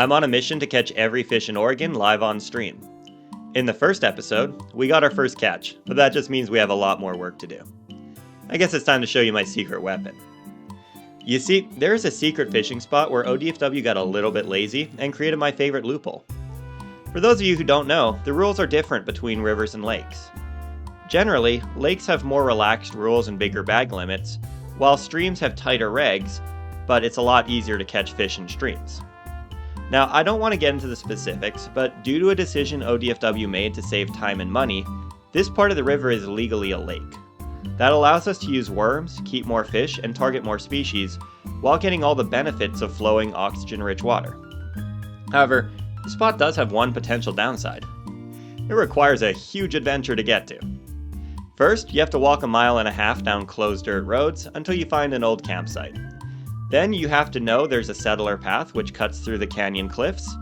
I'm on a mission to catch every fish in Oregon live on stream. In the first episode, we got our first catch, but that just means we have a lot more work to do. I guess it's time to show you my secret weapon. You see, there is a secret fishing spot where ODFW got a little bit lazy and created my favorite loophole. For those of you who don't know, the rules are different between rivers and lakes. Generally, lakes have more relaxed rules and bigger bag limits, while streams have tighter regs, but it's a lot easier to catch fish in streams. Now, I don't want to get into the specifics, but due to a decision ODFW made to save time and money, this part of the river is legally a lake. That allows us to use worms, keep more fish, and target more species, while getting all the benefits of flowing oxygen-rich water. However, the spot does have one potential downside. It requires a huge adventure to get to. First, you have to walk 1.5 miles down closed dirt roads until you find an old campsite. Then you have to know there's a settler path which cuts through the canyon cliffs,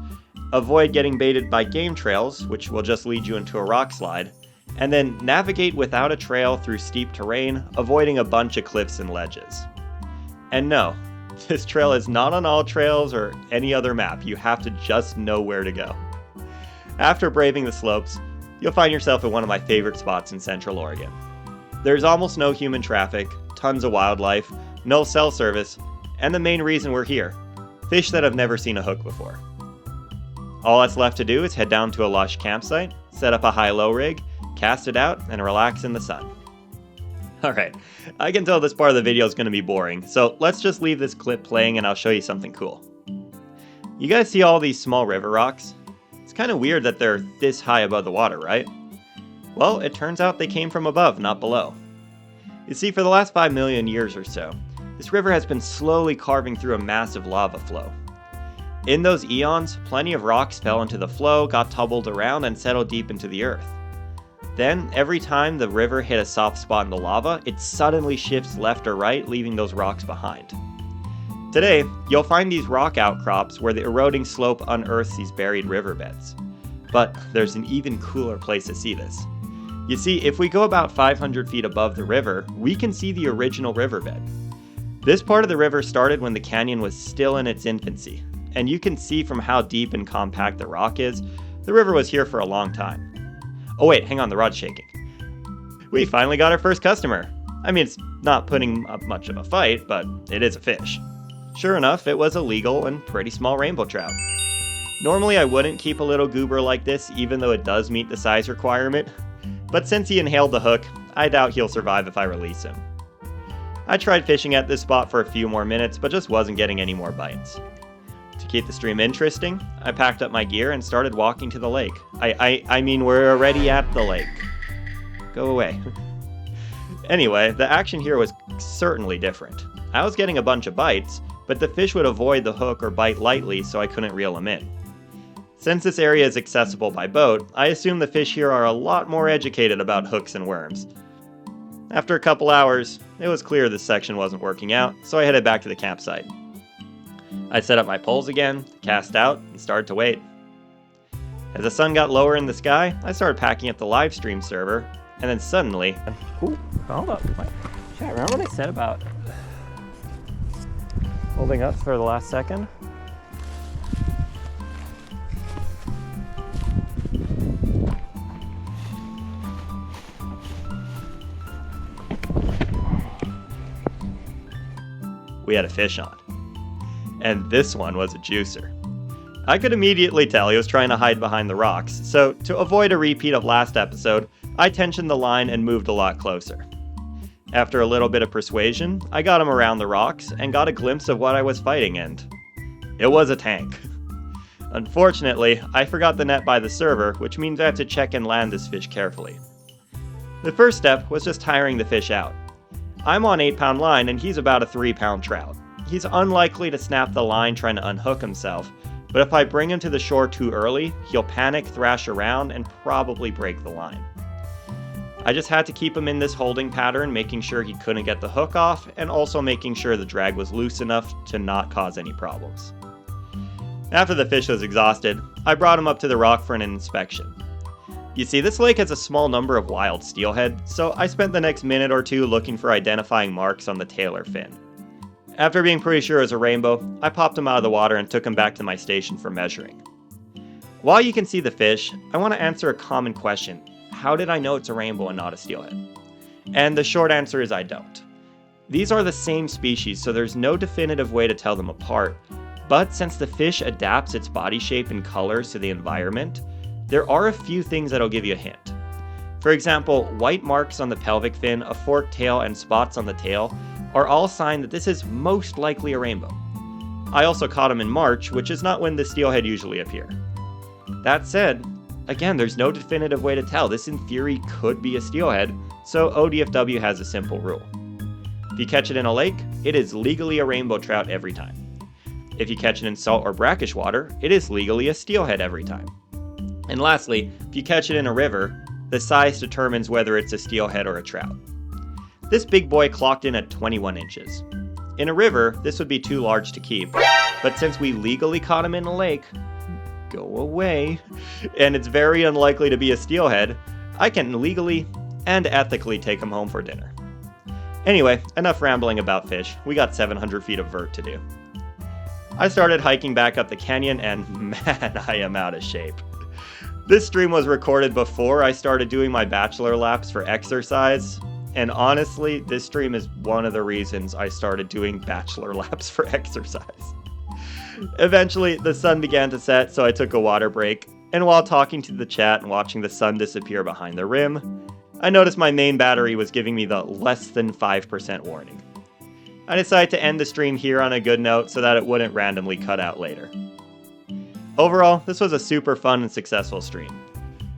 avoid getting baited by game trails, which will just lead you into a rock slide, and then navigate without a trail through steep terrain, avoiding a bunch of cliffs and ledges. And no, this trail is not on all trails or any other map. You have to just know where to go. After braving the slopes, you'll find yourself in one of my favorite spots in Central Oregon. There's almost no human traffic, tons of wildlife, no cell service, and the main reason we're here, fish that have never seen a hook before. All that's left to do is head down to a lush campsite, set up a high-low rig, cast it out, and relax in the sun. Alright, I can tell this part of the video is going to be boring, so let's just leave this clip playing and I'll show you something cool. You guys see all these small river rocks? It's kind of weird that they're this high above the water, right? Well, it turns out they came from above, not below. You see, for the last 5 million years or so, this river has been slowly carving through a massive lava flow. In those eons, plenty of rocks fell into the flow, got tumbled around, and settled deep into the earth. Then, every time the river hit a soft spot in the lava, it suddenly shifts left or right, leaving those rocks behind. Today, you'll find these rock outcrops where the eroding slope unearths these buried riverbeds. But there's an even cooler place to see this. You see, if we go about 500 feet above the river, we can see the original riverbed. This part of the river started when the canyon was still in its infancy, and you can see from how deep and compact the rock is, the river was here for a long time. Oh wait, hang on, the rod's shaking. We finally got our first customer. I mean, it's not putting up much of a fight, but it is a fish. Sure enough, it was a legal and pretty small rainbow trout. Normally I wouldn't keep a little goober like this, even though it does meet the size requirement, but since he inhaled the hook, I doubt he'll survive if I release him. I tried fishing at this spot for a few more minutes, but just wasn't getting any more bites. To keep the stream interesting, I packed up my gear and started walking to the lake. I mean, we're already at the lake. Go away. Anyway, the action here was certainly different. I was getting a bunch of bites, but the fish would avoid the hook or bite lightly, so I couldn't reel them in. Since this area is accessible by boat, I assume the fish here are a lot more educated about hooks and worms. After a couple hours, it was clear this section wasn't working out, so I headed back to the campsite. I set up my poles again, cast out, and started to wait. As the sun got lower in the sky, I started packing up the live stream server, and then suddenly... Ooh, hold up. Chat, remember what I said about holding up for the last second? We had a fish on. And this one was a juicer. I could immediately tell he was trying to hide behind the rocks, so to avoid a repeat of last episode, I tensioned the line and moved a lot closer. After a little bit of persuasion, I got him around the rocks and got a glimpse of what I was fighting, and it was a tank. Unfortunately, I forgot the net by the server, which means I have to check and land this fish carefully. The first step was just tiring the fish out. I'm on 8-pound line and he's about a 3-pound trout. He's unlikely to snap the line trying to unhook himself, but if I bring him to the shore too early, he'll panic, thrash around, and probably break the line. I just had to keep him in this holding pattern, making sure he couldn't get the hook off, and also making sure the drag was loose enough to not cause any problems. After the fish was exhausted, I brought him up to the rock for an inspection. You see, this lake has a small number of wild steelhead, so I spent the next minute or two looking for identifying marks on the tail or fin. After being pretty sure it was a rainbow, I popped him out of the water and took him back to my station for measuring. While you can see the fish, I want to answer a common question. How did I know it's a rainbow and not a steelhead? And the short answer is I don't. These are the same species, so there's no definitive way to tell them apart, but since the fish adapts its body shape and colors to the environment, there are a few things that'll give you a hint. For example, white marks on the pelvic fin, a forked tail, and spots on the tail are all sign that this is most likely a rainbow. I also caught them in March, which is not when the steelhead usually appear. That said, again, there's no definitive way to tell. This in theory could be a steelhead, so ODFW has a simple rule. If you catch it in a lake, it is legally a rainbow trout every time. If you catch it in salt or brackish water, it is legally a steelhead every time. And lastly, if you catch it in a river, the size determines whether it's a steelhead or a trout. This big boy clocked in at 21 inches. In a river, this would be too large to keep, but since we legally caught him in a lake, go away, and it's very unlikely to be a steelhead, I can legally and ethically take him home for dinner. Anyway, enough rambling about fish. We got 700 feet of vert to do. I started hiking back up the canyon and man, I am out of shape. This stream was recorded before I started doing my bachelor laps for exercise, and honestly, this stream is one of the reasons I started doing bachelor laps for exercise. Eventually, the sun began to set, so I took a water break, and while talking to the chat and watching the sun disappear behind the rim, I noticed my main battery was giving me the less than 5% warning. I decided to end the stream here on a good note so that it wouldn't randomly cut out later. Overall, this was a super fun and successful stream.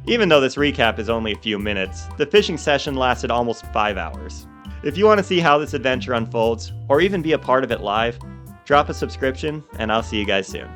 Even though this recap is only a few minutes, the fishing session lasted almost 5 hours. If you want to see how this adventure unfolds, or even be a part of it live, drop a subscription, and I'll see you guys soon.